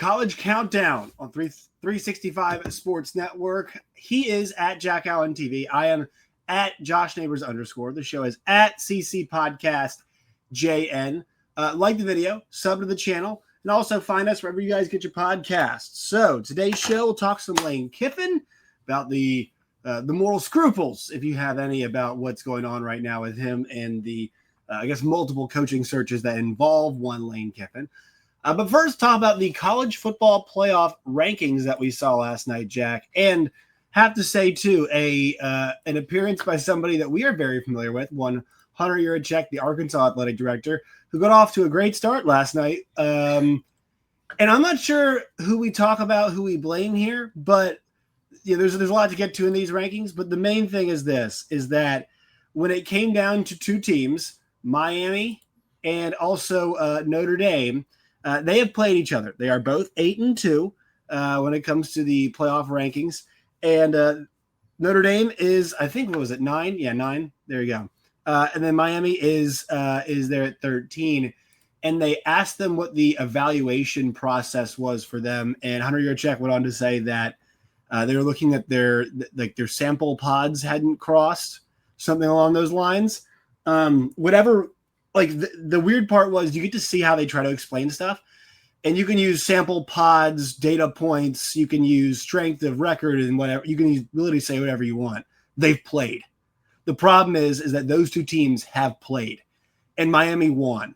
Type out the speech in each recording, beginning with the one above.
College Countdown on 365 Sports Network. He is at Jack Allen TV. I am at Josh Neighbors _. The show is at CC Podcast JN. Like the video, sub to the channel, and also find us wherever you guys get your podcasts. So today's show, we'll talk some Lane Kiffin about the moral scruples, if you have any, about what's going on right now with him and the, multiple coaching searches that involve one Lane Kiffin. But first, talk about the college football playoff rankings that we saw last night, Jack. And have to say, too, an appearance by somebody that we are very familiar with, one Hunter Yurachek, the Arkansas athletic director, who got off to a great start last night. And I'm not sure who we talk about, who we blame here, but there's a lot to get to in these rankings. But the main thing is that when it came down to two teams, Miami and also Notre Dame, they have played each other. They are both 8-2 when it comes to the playoff rankings. And Notre Dame is, I think, what was it, 9? Yeah, 9. There you go. And then Miami is there at 13. And they asked them what the evaluation process was for them. And Hunter Yurachek went on to say that they were looking at their sample pods hadn't crossed, something along those lines. Whatever. Like the weird part was you get to see how they try to explain stuff, and you can use sample pods, data points. You can use strength of record and whatever. You can literally say whatever you want. They've played. The problem is that those two teams have played, and Miami won.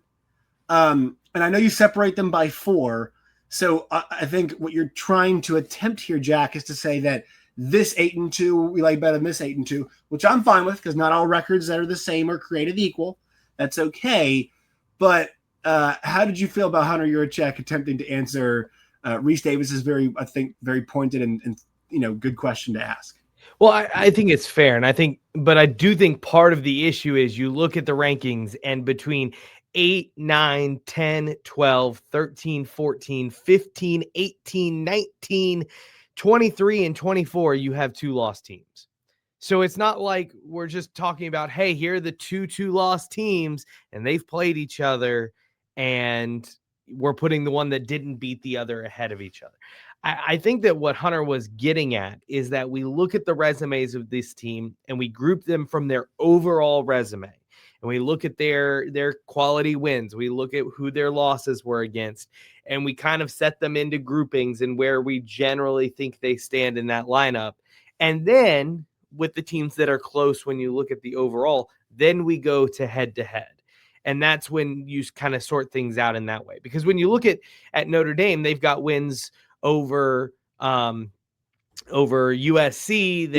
And I know you separate them by 4. So I think what you're trying to attempt here, Jack, is to say that this 8-2 we like better than this 8-2, which I'm fine with because not all records that are the same are created equal. That's okay. But how did you feel about Hunter Yurachek attempting to answer Reese Davis's very pointed and good question to ask? Well, I think it's fair. And but I do think part of the issue is you look at the rankings and between 8, 9, 10, 12, 13, 14, 15, 18, 19, 23, and 24, you have 2 lost teams. So it's not like we're just talking about, hey, here are the 2 lost teams and they've played each other and we're putting the one that didn't beat the other ahead of each other. I think that what Hunter was getting at is that we look at the resumes of this team and we group them from their overall resume. And we look at their quality wins. We look at who their losses were against. And we kind of set them into groupings and where we generally think they stand in that lineup. And then with the teams that are close, when you look at the overall, then we go to head to head. And that's when you kind of sort things out in that way. Because when you look at Notre Dame, they've got wins over USC.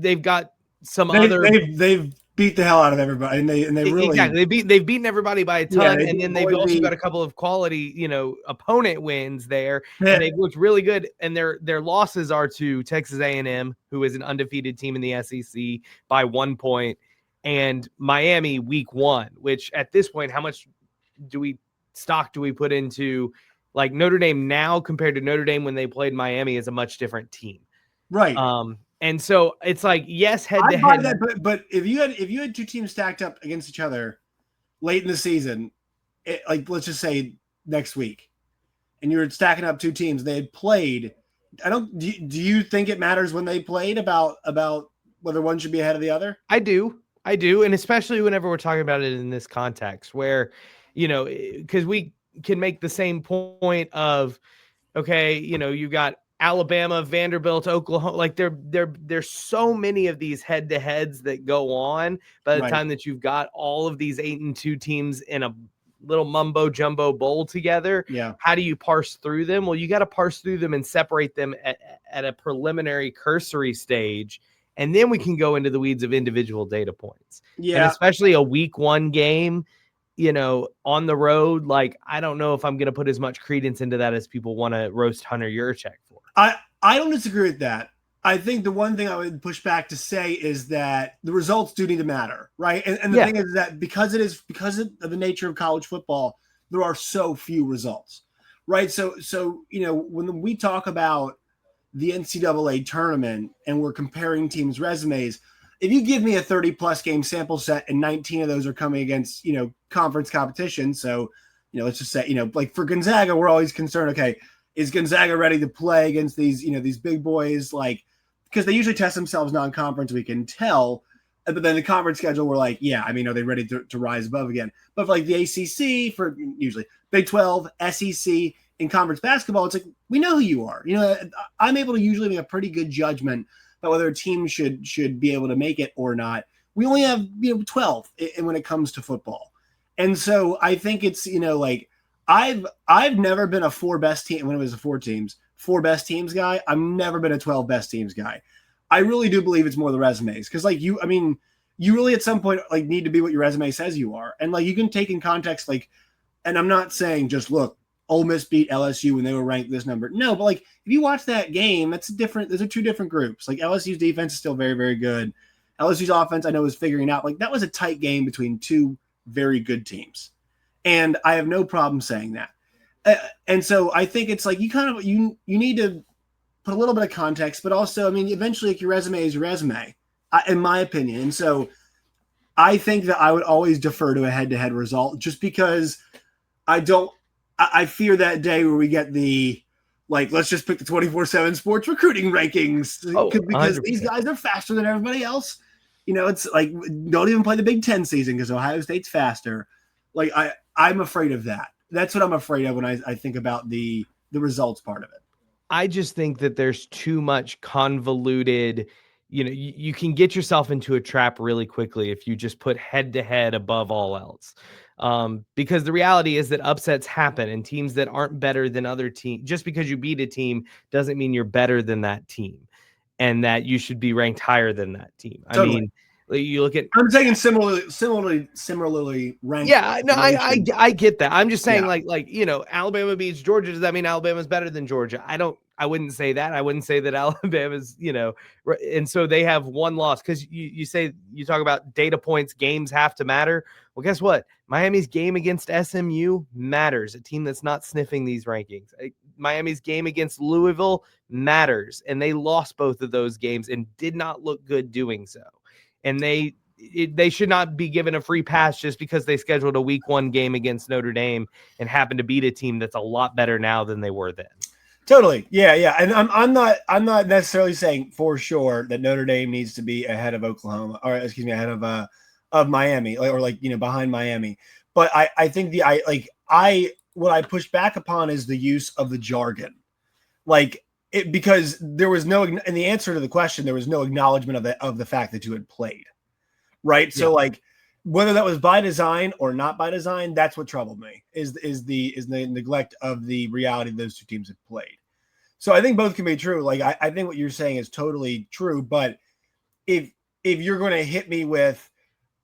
They've got some other. They've beat the hell out of everybody, and they really exactly they've beaten everybody by a ton, and then they've also got a couple of quality opponent wins there, and they've looked really good. And their losses are to Texas A&M, who is an undefeated team in the SEC, by 1 point, and Miami week 1. Which at this point, how much stock do we put into like Notre Dame now compared to Notre Dame when they played Miami is a much different team, right? And so it's like, yes, head to head. But if you had 2 teams stacked up against each other late in the season, let's just say next week, and you were stacking up 2 teams, they had played. Do you think it matters when they played about whether one should be ahead of the other? I do. And especially whenever we're talking about it in this context where, because we can make the same point of, okay, you got Alabama, Vanderbilt, Oklahoma, like there's so many of these head-to-heads that go on by the time that you've got all of these 8-2 teams in a little mumbo jumbo bowl together. Yeah. How do you parse through them? Well, you got to parse through them and separate them at a preliminary cursory stage. And then we can go into the weeds of individual data points. Yeah. And especially a week 1 game, on the road, like, I don't know if I'm going to put as much credence into that as people want to roast Hunter Yurachek for. I don't disagree with that. I think the one thing I would push back to say is that the results do need to matter, right? And the thing is that because of the nature of college football, there are so few results, right? So when we talk about the NCAA tournament and we're comparing teams' resumes, if you give me a 30-plus game sample set and 19 of those are coming against, conference competition, so let's just say, like for Gonzaga, we're always concerned, okay, is Gonzaga ready to play against these, these big boys? Like, because they usually test themselves non-conference, we can tell. But then the conference schedule, we're like, yeah, I mean, are they ready to rise above again? But for like the ACC, for usually Big 12, SEC, in conference basketball, it's like, we know who you are. I'm able to usually make a pretty good judgment about whether a team should be able to make it or not. We only have 12 when it comes to football, and so I think it's like I've never been a four best team when it was four best teams guy. I've never been a 12 best teams guy. I really do believe it's more the resumes because you really at some point like need to be what your resume says you are, and like you can take in context like, and I'm not saying just look, Ole Miss beat LSU when they were ranked this number. No, but like if you watch that game, that's different. Those are two different groups. Like LSU's defense is still very, very good. LSU's offense, I know, is figuring out. Like that was a tight game between two very good teams, and I have no problem saying that. And so I think it's like you need to put a little bit of context, but also, I mean, eventually, like your resume is your resume, in my opinion. And so I think that I would always defer to a head-to-head result, just because I fear that day where we get the, like, let's just pick the 24/7 sports recruiting rankings because 100%. these guys are faster than everybody else. It's like, don't even play the Big Ten season because Ohio State's faster. Like, I'm afraid of that. That's what I'm afraid of when I think about the results part of it. I just think that there's too much convoluted, you can get yourself into a trap really quickly if you just put head to head above all else. Because the reality is that upsets happen and teams that aren't better than other teams, just because you beat a team doesn't mean you're better than that team and that you should be ranked higher than that team. Totally. I mean, you look at, I'm saying similarly ranked. Yeah, no, I get that. I'm just saying, Yeah. Alabama beats Georgia. Does that mean Alabama's better than Georgia? I wouldn't say that. I wouldn't say that Alabama's, and so they have one loss because you talk about data points, games have to matter. Well, guess what? Miami's game against SMU matters, a team that's not sniffing these rankings. Miami's game against Louisville matters, and they lost both of those games and did not look good doing so. And they should not be given a free pass just because they scheduled a week 1 game against Notre Dame and happened to beat a team that's a lot better now than they were then. Totally. Yeah. And I'm not necessarily saying for sure that Notre Dame needs to be ahead of Oklahoma, or excuse me, ahead of Miami, or behind Miami. But I think what I push back upon is the use of the jargon. Because there was no, in the answer to the question, there was no acknowledgement of the fact that you had played. Right. So whether that was by design or not by design, that's what troubled me is the neglect of the reality those two teams have played. So I think both can be true. Like, I think what you're saying is totally true. But if you're going to hit me with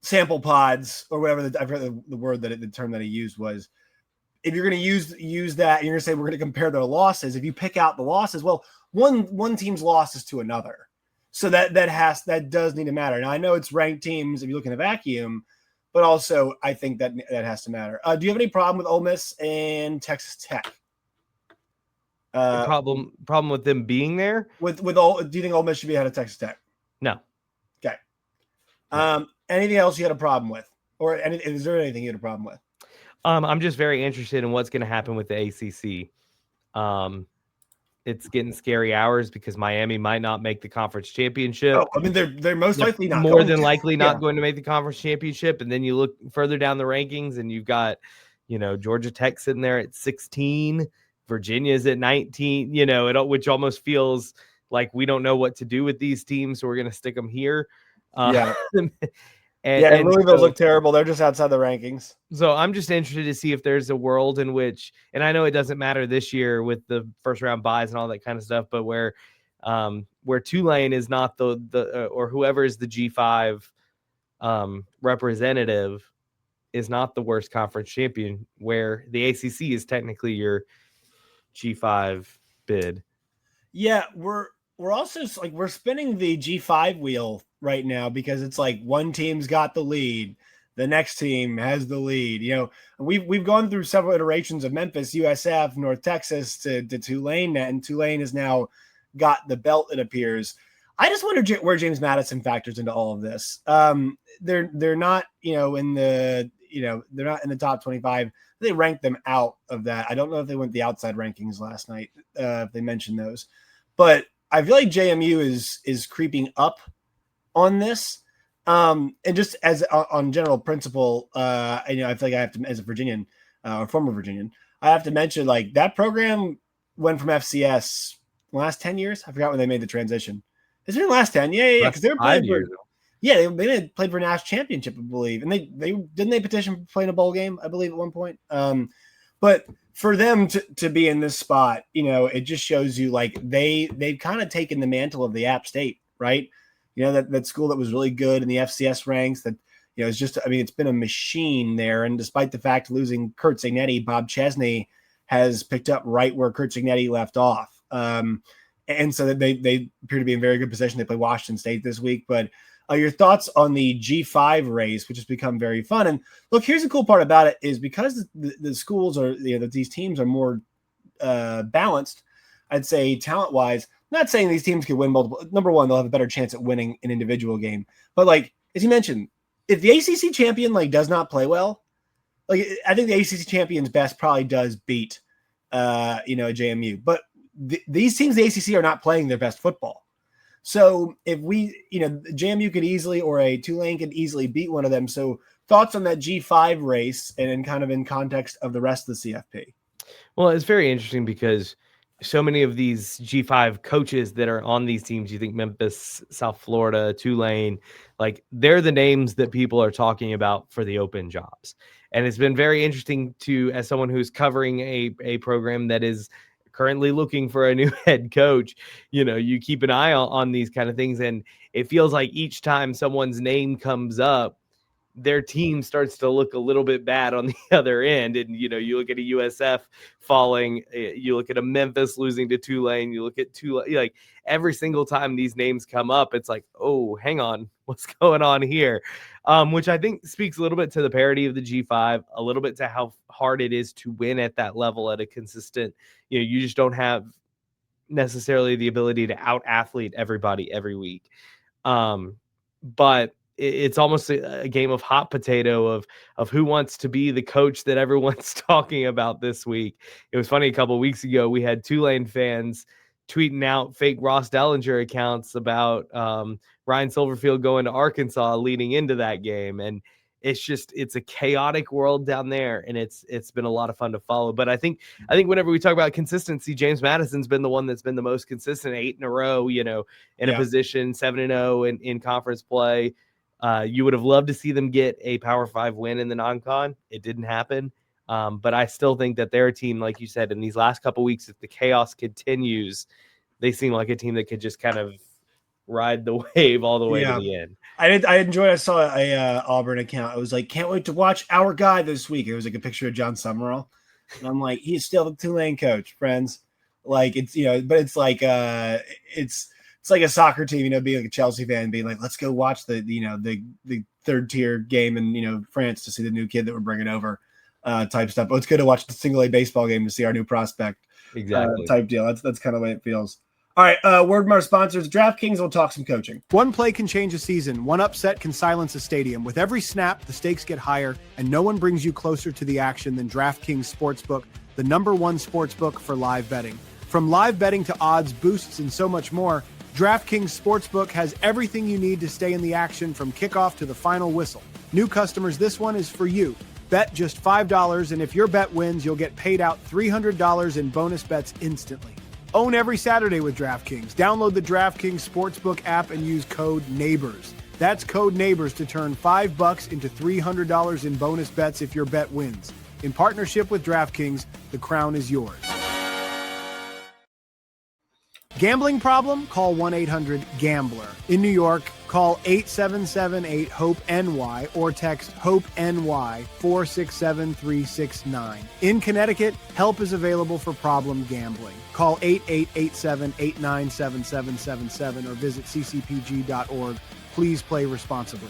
sample pods or whatever, I've heard the word the term that he used was, if you're going to use that, and you're going to say we're going to compare their losses. If you pick out the losses, well, one team's losses to another. So that does need to matter. Now I know it's ranked teams if you look in a vacuum, but also I think that has to matter. Do you have any problem with Ole Miss and Texas Tech? Problem with them being there? Do you think Ole Miss should be ahead of Texas Tech? No. Okay. Anything else you had a problem with, or is there anything you had a problem with? I'm just very interested in what's going to happen with the ACC. It's getting scary hours because Miami might not make the conference championship. Oh, I mean, they're most likely not. More than likely not going to make the conference championship. And then you look further down the rankings, and you've got, Georgia Tech sitting there at 16, Virginia's at 19. Which almost feels like we don't know what to do with these teams, so we're going to stick them here. Yeah. And Louisville look terrible. They're just outside the rankings. So I'm just interested to see if there's a world in which, and I know it doesn't matter this year with the first round buys and all that kind of stuff, but where Tulane is not the or whoever is the G5 representative is not the worst conference champion, where the ACC is technically your G5 bid. Yeah, we're also we're spinning the G5 wheel right now because it's like one team's got the lead, the next team has the lead. We've gone through several iterations of Memphis, USF, North Texas to Tulane, and Tulane has now got the belt, it appears. I just wonder where James Madison factors into all of this. They're not, in the they're not in the top 25. They ranked them out of that. I don't know if they went the outside rankings last night, if they mentioned those, but I feel like JMU is creeping up on this. And just as on general principle, I feel like I have to, as a Virginian or former Virginian, I have to mention like that program went from FCS the last 10 years. I forgot when they made the transition. Is it the last 10? Yeah. Because they were playing for, they played for a national championship, I believe. And they petition for playing a bowl game, I believe, at one point. But for them to be in this spot, it just shows you like they've kind of taken the mantle of the App State, right? That school that was really good in the FCS ranks that, it's been a machine there. And despite the fact losing Kurt Cignetti, Bob Chesney has picked up right where Kurt Cignetti left off. And so that they appear to be in very good position. They play Washington State this week, but your thoughts on the G5 race, which has become very fun. And look, here's the cool part about it is because the schools are, these teams are more balanced, I'd say talent wise, not saying these teams could win multiple. Number one, they'll have a better chance at winning an individual game. But like, as you mentioned, if the ACC champion like does not play well, like I think the ACC champion's best probably does beat, JMU. But these teams, the ACC, are not playing their best football. So if JMU could easily, or a Tulane could easily beat one of them. So thoughts on that G5 race and kind of in context of the rest of the CFP? Well, it's very interesting because so many of these G5 coaches that are on these teams, you think Memphis, South Florida, Tulane, like they're the names that people are talking about for the open jobs. And it's been very interesting as someone who's covering a program that is currently looking for a new head coach, you keep an eye on these kind of things. And it feels like each time someone's name comes up, their team starts to look a little bit bad on the other end. And, you look at a USF falling, you look at a Memphis losing to Tulane, you look at Tulane, like every single time these names come up, it's like, oh, hang on, what's going on here? Which I think speaks a little bit to the parity of the G5, a little bit to how hard it is to win at that level at a consistent, you just don't have necessarily the ability to out athlete everybody every week. But it's almost a game of hot potato of who wants to be the coach that everyone's talking about this week. It was funny, a couple of weeks ago, we had Tulane fans tweeting out fake Ross Dellinger accounts about Ryan Silverfield going to Arkansas leading into that game. And it's a chaotic world down there, and it's been a lot of fun to follow. But I think whenever we talk about consistency, James Madison's been the one that's been the most consistent, 8 in a row, in a position, 7-0 in conference play. You would have loved to see them get a Power 5 win in the non-con. It didn't happen. But I still think that they're a team, like you said, in these last couple of weeks, if the chaos continues, they seem like a team that could just kind of ride the wave all the way to the end. I saw a Auburn account. I was like, can't wait to watch our guy this week. It was like a picture of John Summerall. And I'm like, he's still the Tulane coach, friends. Like it's, but it's like, it's like a soccer team, being like a Chelsea fan, being like, let's go watch the third tier game in, France to see the new kid that we're bringing over type stuff. But it's good to watch the single A baseball game to see our new prospect type deal. That's kind of the way it feels. All right, word from our sponsors. DraftKings will talk some coaching. One play can change a season. One upset can silence a stadium. With every snap, the stakes get higher, and no one brings you closer to the action than DraftKings Sportsbook, the #1 sportsbook for live betting. From live betting to odds, boosts, and so much more, DraftKings Sportsbook has everything you need to stay in the action from kickoff to the final whistle. New customers, this one is for you. Bet just $5, and if your bet wins, you'll get paid out $300 in bonus bets instantly. Own every Saturday with DraftKings. Download the DraftKings Sportsbook app and use code NEIGHBORS. That's code NEIGHBORS to turn $5 into $300 in bonus bets if your bet wins. In partnership with DraftKings, the crown is yours. Gambling problem? Call 1-800-GAMBLER. In New York, call 877-8-HOPE-NY or text HOPE-NY 467-369. In Connecticut, help is available for problem gambling. Call 8887-897777 or visit ccpg.org. Please play responsibly.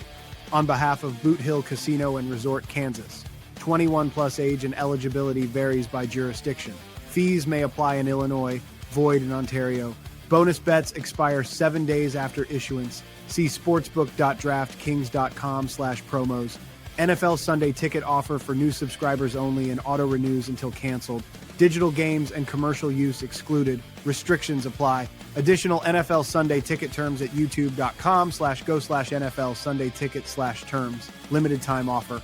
On behalf of Boot Hill Casino and Resort, Kansas. 21 plus age and eligibility varies by jurisdiction. Fees may apply in Illinois, void in Ontario. Bonus bets expire 7 days after issuance. See sportsbook.draftkings.com/promos. NFL Sunday ticket offer for new subscribers only and auto renews until canceled. Digital games and commercial use excluded. Restrictions apply. Additional NFL Sunday ticket terms at youtube.com/go/NFL Sunday ticket/terms. Limited time offer.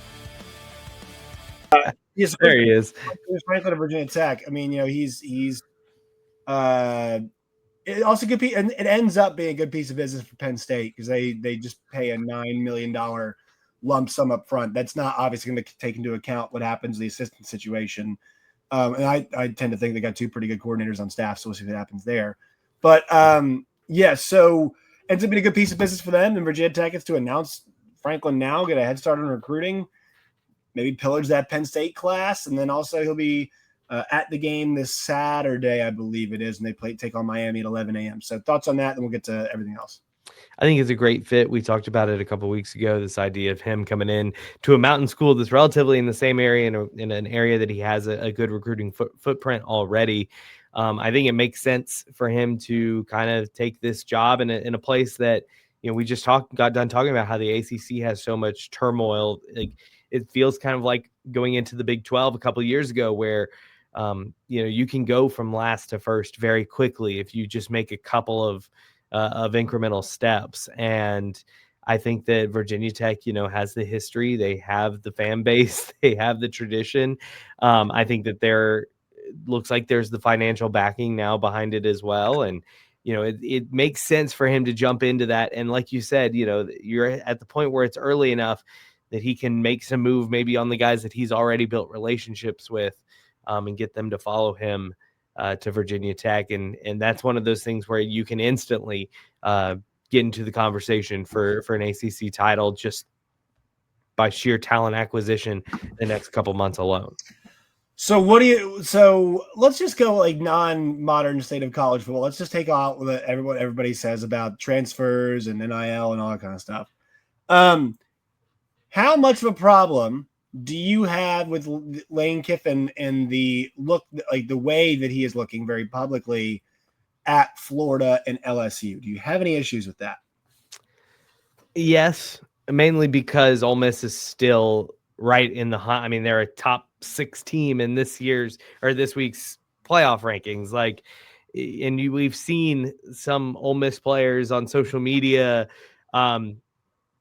Yes, There he is. Franklin of Virginia Tech. I mean, he's it also could be, and it ends up being a good piece of business for Penn State because they just pay a $9 million lump sum up front. That's not obviously going to take into account what happens in the assistant situation. And I tend to think they got two pretty good coordinators on staff, so we'll see what happens there. But so ends up being a good piece of business for them. And Virginia Tech is to announce Franklin now, get a head start on recruiting, maybe pillage that Penn State class, and then also he'll be at the game this Saturday, I believe it is, and they take on Miami at 11 a.m. So thoughts on that, then we'll get to everything else. I think it's a great fit. We talked about it a couple of weeks ago, this idea of him coming in to a mountain school that's relatively in the same area, in an area that he has a good recruiting footprint already. I think it makes sense for him to kind of take this job in a place that, we just got done talking about how the ACC has so much turmoil. Like, it feels kind of like going into the Big 12 a couple of years ago where, you can go from last to first very quickly if you just make a couple of incremental steps. And I think that Virginia Tech, has the history, they have the fan base, they have the tradition. I think that looks like there's the financial backing now behind it as well. And, it makes sense for him to jump into that. And like you said, you're at the point where it's early enough that he can make some move maybe on the guys that he's already built relationships with, and get them to follow him to Virginia Tech. And that's one of those things where you can instantly get into the conversation for an ACC title just by sheer talent acquisition the next couple months alone. So let's just go like non-modern state of college football. Let's just take out what everybody says about transfers and NIL and all that kind of stuff. How much of a problem do you have with Lane Kiffin and the way that he is looking very publicly at Florida and LSU? Do you have any issues with that? Yes, mainly because Ole Miss is still right in the hunt. I mean, they're a top 6 team in this week's playoff rankings. We've seen some Ole Miss players on social media.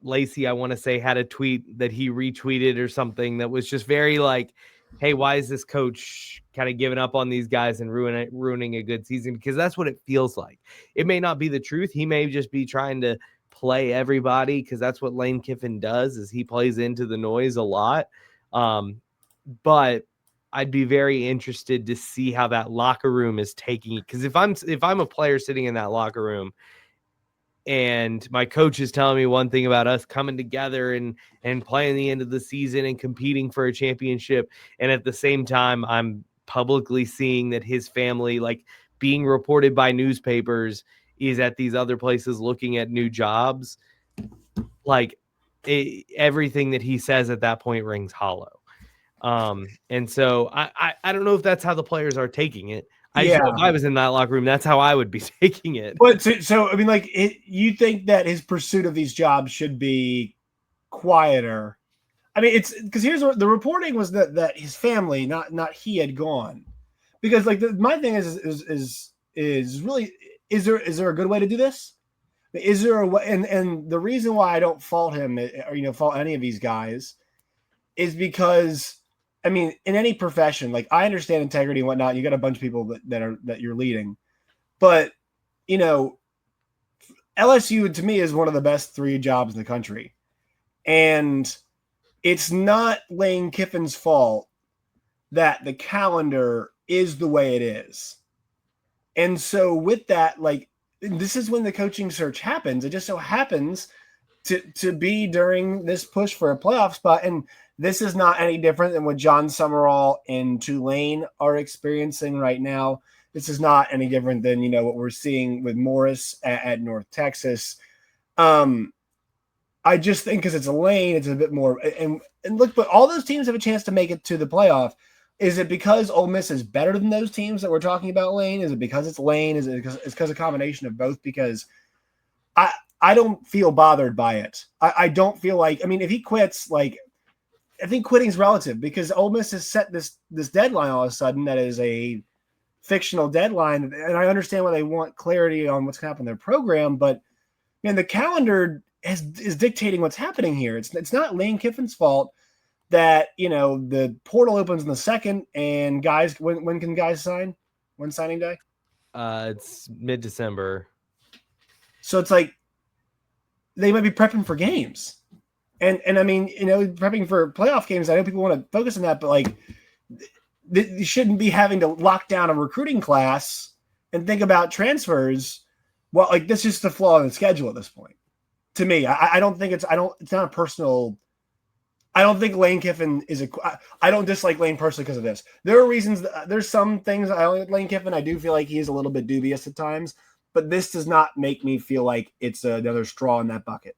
Lacey, I want to say, had a tweet that he retweeted or something that was just very like, hey, why is this coach kind of giving up on these guys and ruining a good season? Because that's what it feels like. It may not be the truth. He may just be trying to play everybody, because that's what Lane Kiffin does, is he plays into the noise a lot. But I'd be very interested to see how that locker room is taking it. Because if I'm a player sitting in that locker room and my coach is telling me one thing about us coming together and playing the end of the season and competing for a championship, and at the same time I'm publicly seeing that his family, like being reported by newspapers, is at these other places looking at new jobs, everything that he says at that point rings hollow. And so I don't know if that's how the players are taking it. If I was in that locker room, that's how I would be taking it. But so I mean, you think that his pursuit of these jobs should be quieter? I mean, it's because here's what the reporting was, that his family, not he, had gone. Because my thing is really, is there a good way to do this? Is there a way? And the reason why I don't fault him or fault any of these guys is because, I mean, in any profession, I understand integrity and whatnot. You got a bunch of people that you're leading, but LSU to me is one of the best 3 jobs in the country, and it's not Lane Kiffin's fault that the calendar is the way it is. And so with that, this is when the coaching search happens. It just so happens to be during this push for a playoff spot, and this is not any different than what John Summerall and Tulane are experiencing right now. This is not any different than, what we're seeing with Morris at North Texas. I just think because it's a Lane, it's a bit more. And look, but all those teams have a chance to make it to the playoff. Is it because Ole Miss is better than those teams that we're talking about, Lane? Is it because it's Lane? Is it because a combination of both? Because I don't feel bothered by it. I don't feel like, I mean, if he quits, I think quitting's relative because Ole Miss has set this deadline all of a sudden that is a fictional deadline, and I understand why they want clarity on what's going to happen in their program, but man, the calendar is dictating what's happening here. It's not Lane Kiffin's fault that the portal opens in the second, and guys, when can guys sign? When's signing day? It's mid-December. So it's like they might be prepping for games. And I mean, prepping for playoff games, I know people want to focus on that, but like you shouldn't be having to lock down a recruiting class and think about transfers. Well, like this is just a flaw in the schedule at this point. To me, I don't think it's not a personal. I don't think Lane Kiffin I don't dislike Lane personally because of this. There are reasons. There's some things I don't like Lane Kiffin. I do feel like he is a little bit dubious at times, but this does not make me feel like it's another straw in that bucket.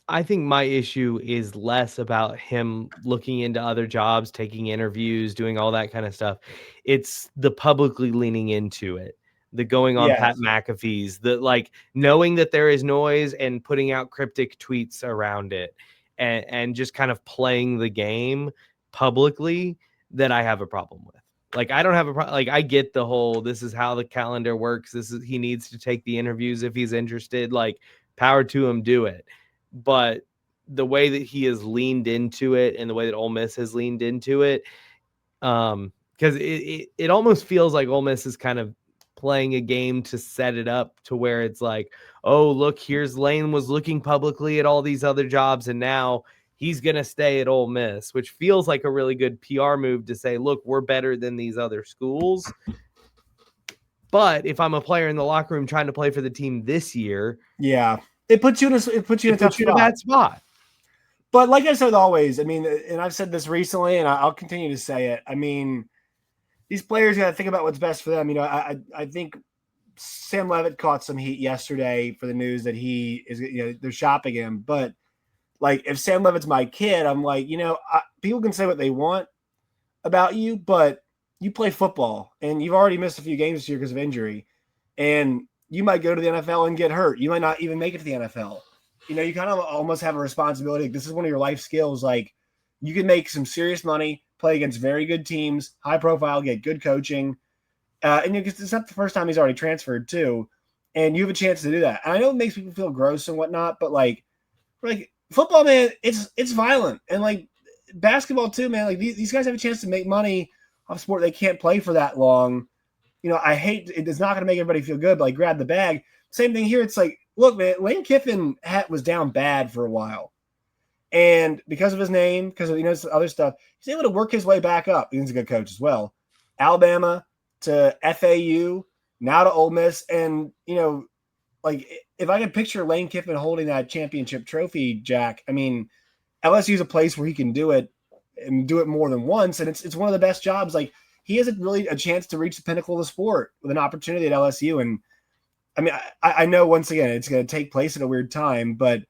I think my issue is less about him looking into other jobs, taking interviews, doing all that kind of stuff. It's the publicly leaning into it, the going on Pat McAfee's, the like knowing that there is noise and putting out cryptic tweets around it and just kind of playing the game publicly that I have a problem with. Like, I don't have a problem. Like, I get the whole, this is how the calendar works. He needs to take the interviews if he's interested, like power to him, do it. But the way that he has leaned into it and the way that Ole Miss has leaned into it, because it almost feels like Ole Miss is kind of playing a game to set it up to where it's like, oh, look, here's Lane was looking publicly at all these other jobs, and now he's going to stay at Ole Miss, which feels like a really good PR move to say, look, we're better than these other schools. But if I'm a player in the locker room trying to play for the team this year, it puts you in a bad spot. But like I said, always, I mean, and I've said this recently, and I'll continue to say it. I mean, these players got to think about what's best for them. I think Sam Leavitt caught some heat yesterday for the news that he is, they're shopping him. But like, if Sam Leavitt's my kid, I'm like, people can say what they want about you, but you play football, and you've already missed a few games this year because of injury, and you might go to the NFL and get hurt. You might not even make it to the NFL. You kind of almost have a responsibility. This is one of your life skills. Like, you can make some serious money, play against very good teams, high profile, get good coaching. And it's not the first time he's already transferred too. And you have a chance to do that. And I know it makes people feel gross and whatnot, but like football, man, it's violent. And like basketball too, man, like these guys have a chance to make money off a sport they can't play for that long. I hate it's not going to make everybody feel good, but like grab the bag. Same thing here. It's like, look, man, Lane Kiffin was down bad for a while. And because of his name, because of other stuff, he's able to work his way back up. He's a good coach as well. Alabama to FAU, now to Ole Miss. And, like if I could picture Lane Kiffin holding that championship trophy, Jack, I mean, LSU is a place where he can do it and do it more than once. And it's one of the best jobs. Like, he has really a chance to reach the pinnacle of the sport with an opportunity at LSU. And I mean, I know once again, it's going to take place at a weird time, but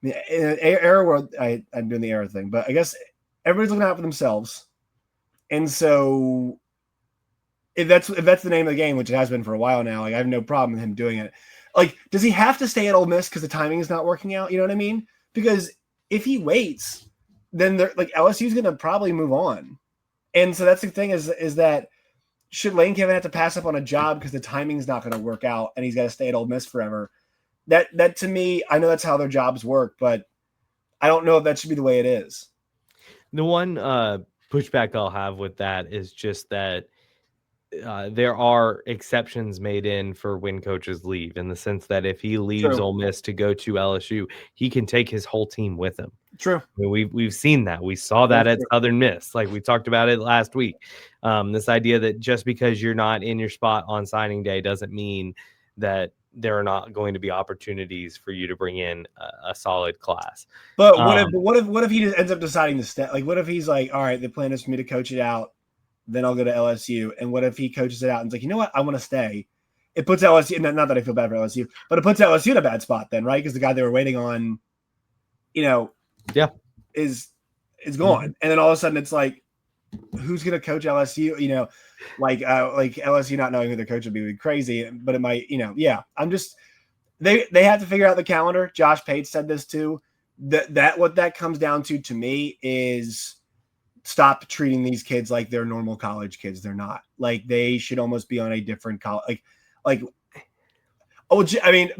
in an era where I'm doing the era thing, but I guess everybody's looking out for themselves. And so if that's the name of the game, which it has been for a while now, like I have no problem with him doing it. Like, does he have to stay at Ole Miss because the timing is not working out? You know what I mean? Because if he waits, then LSU is going to probably move on. And so that's the thing is that should Lane Kiffin have to pass up on a job because the timing's not going to work out and he's got to stay at Ole Miss forever? That to me, I know that's how their jobs work, but I don't know if that should be the way it is. The one pushback I'll have with that is just that there are exceptions made in for when coaches leave, in the sense that if he leaves Ole Miss to go to LSU, he can take his whole team with him. True. I mean, we've seen that. We saw that at Southern Miss. Like we talked about it last week. This idea that just because you're not in your spot on signing day doesn't mean that there are not going to be opportunities for you to bring in a solid class. But what if he just ends up deciding to stay? Like, what if he's like, all right, the plan is for me to coach it out, then I'll go to LSU. And what if he coaches it out and it's like, you know what, I want to stay? It puts LSU, not that I feel bad for LSU, but it puts LSU in a bad spot then, right? Because the guy they were waiting on, is gone. Mm-hmm. And then all of a sudden it's like, who's going to coach LSU? Like LSU not knowing who their coach would be crazy, but it might, I'm just, they have to figure out the calendar. Josh Pate said this too, that what that comes down to me is stop treating these kids like they're normal college kids. They're not. Like, they should almost be on a different college. Once again,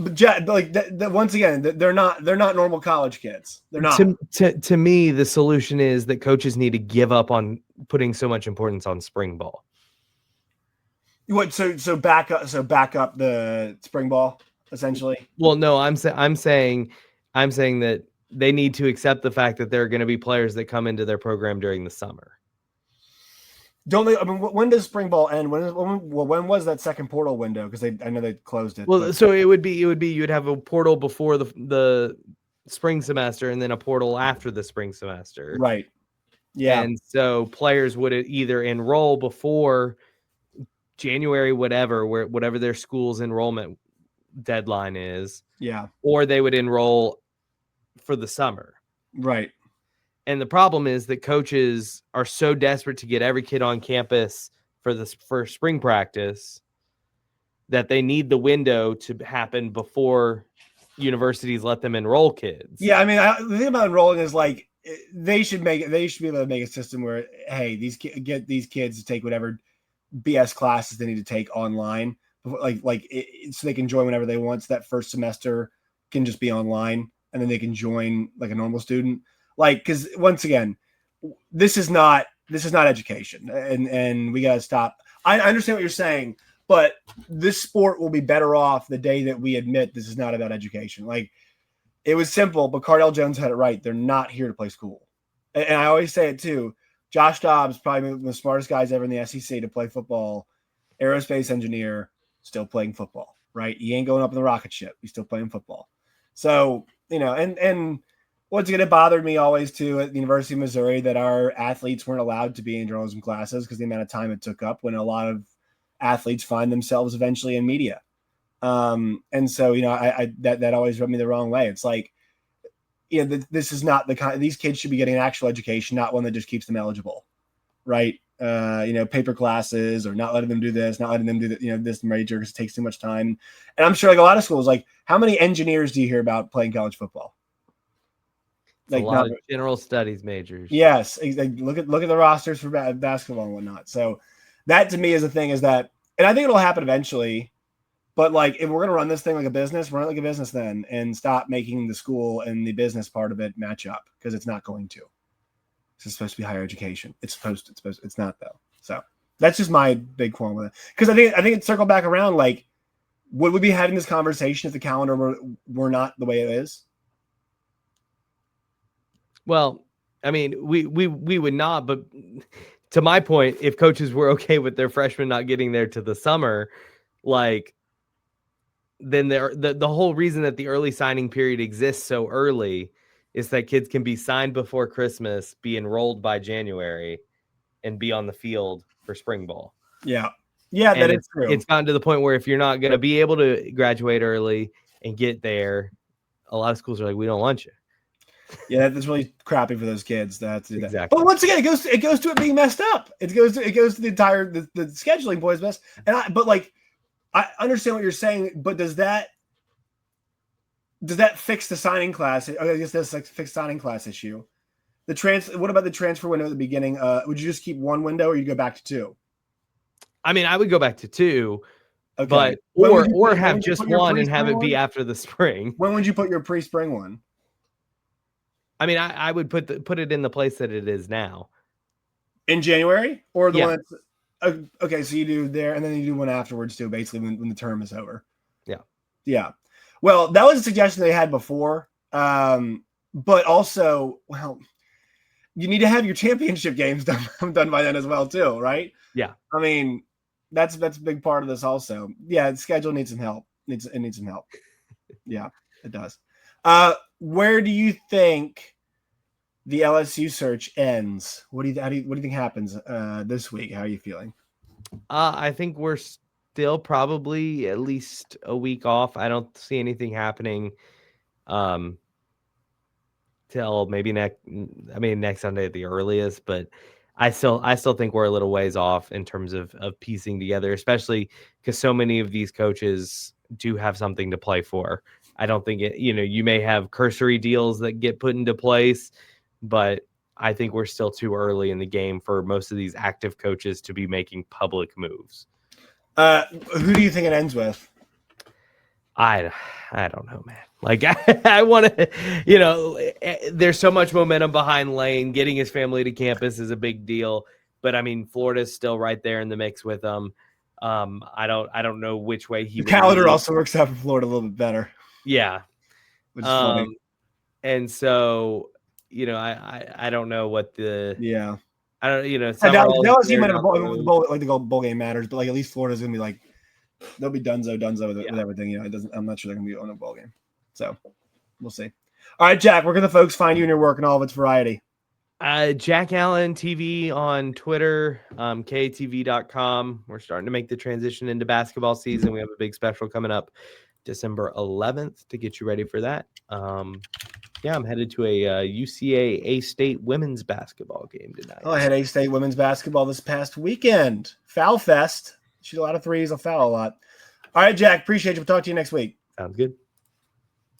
they're not normal college kids. They're not. To me, the solution is that coaches need to give up on putting so much importance on spring ball. What? So back up the spring ball, essentially. Well, no, I'm saying that they need to accept the fact that there are going to be players that come into their program during the summer. Don't they? I mean, when does spring ball end? When was that second portal window? Because I know they closed it. Well, so it would be you'd have a portal before the spring semester and then a portal after the spring semester. Right. Yeah. And so players would either enroll before January, whatever their school's enrollment deadline is. Yeah. Or they would enroll for the summer. Right. And the problem is that coaches are so desperate to get every kid on campus for spring practice that they need the window to happen before universities let them enroll kids. Yeah, I mean, the thing about enrolling is like they should be able to make a system where, hey, get these kids to take whatever BS classes they need to take online, so they can join whenever they want. So that first semester can just be online, and then they can join like a normal student. Like, because once again, this is not education, and we got to stop. I understand what you're saying, but this sport will be better off the day that we admit this is not about education. Like, it was simple, but Cardell Jones had it right. They're not here to play school. And I always say it too. Josh Dobbs, probably one of the smartest guys ever in the SEC to play football, aerospace engineer, still playing football, right? He ain't going up in the rocket ship. He's still playing football. So, and what's going to bother me always too at the University of Missouri that our athletes weren't allowed to be in journalism classes because the amount of time it took up when a lot of athletes find themselves eventually in media. And so, that always rubbed me the wrong way. It's like, this is not the kind. These kids should be getting an actual education, not one that just keeps them eligible, right? Paper classes, or not letting them do this, not letting them do that, this major because it takes too much time. And I'm sure, like a lot of schools, like how many engineers do you hear about playing college football? Like a lot of general studies majors. Yes, look at the rosters for basketball and whatnot. So that to me is the thing is that, and I think it'll happen eventually. But like, if we're going to run this thing like a business, run it like a business then, and stop making the school and the business part of it match up, because it's not going to. It's supposed to be higher education. It's not though. So that's just my big qualm with it. Because I think it's circled back around. Like, would we be having this conversation if the calendar were not the way it is? Well, I mean, we would not. But to my point, if coaches were okay with their freshmen not getting there to the summer, like, then the whole reason that the early signing period exists so early is that kids can be signed before Christmas, be enrolled by January, and be on the field for spring ball. Yeah. Yeah, that is true. It's gotten to the point where if you're not going to be able to graduate early and get there, a lot of schools are like, we don't want you. Yeah, that's really crappy for those kids to have to do that. Exactly. But once again, it goes to it being messed up. It goes to the entire the scheduling boys mess. I understand what you're saying, but does that fix the signing class? I guess that's like fixed signing class issue. What about the transfer window at the beginning? Would you just keep one window, or you go back to two? I mean, I would go back to two, okay. But or have just one and have it be after the spring. When would you put your pre-spring one? I mean, I would put it in the place that it is now. In January, or the one that's okay, so you do there, and then you do one afterwards too, basically when the term is over. Yeah. Well, that was a suggestion they had before, but also, well, you need to have your championship games done by then as well too, right? Yeah. I mean, that's a big part of this also. Yeah, the schedule needs some help. It needs some help. Yeah, it does. Where do you think the LSU search ends? What do you think happens this week? How are you feeling? I think we're still probably at least a week off. I don't see anything happening till maybe next Sunday at the earliest, but I still think we're a little ways off in terms of piecing together, especially because so many of these coaches do have something to play for. I don't think you may have cursory deals that get put into place, but I think we're still too early in the game for most of these active coaches to be making public moves. Who do you think it ends with? I don't know, man. Like I want to, there's so much momentum behind Lane. Getting his family to campus is a big deal, but I mean, Florida's still right there in the mix with them. I don't know which way he The would calendar lead. also works out for Florida a little bit better. Yeah. Which is funny. And so, I don't know what the, yeah. I don't, LSU might have a bowl, like the bowl game matters, but like at least Florida's gonna be like, they'll be dunzo with everything. It doesn't. I'm not sure they're gonna be on a bowl game, so we'll see. All right, Jack, where can the folks find you and your work and all of its variety? Jack Allen TV on Twitter, KTV.com. We're starting to make the transition into basketball season. We have a big special coming up December 11th to get you ready for that. I'm headed to a UCA A-State women's basketball game tonight. Oh, I had A-State women's basketball this past weekend. Foul Fest. Shoot a lot of threes. I'll foul a lot. All right, Jack, appreciate you. We'll talk to you next week. Sounds good.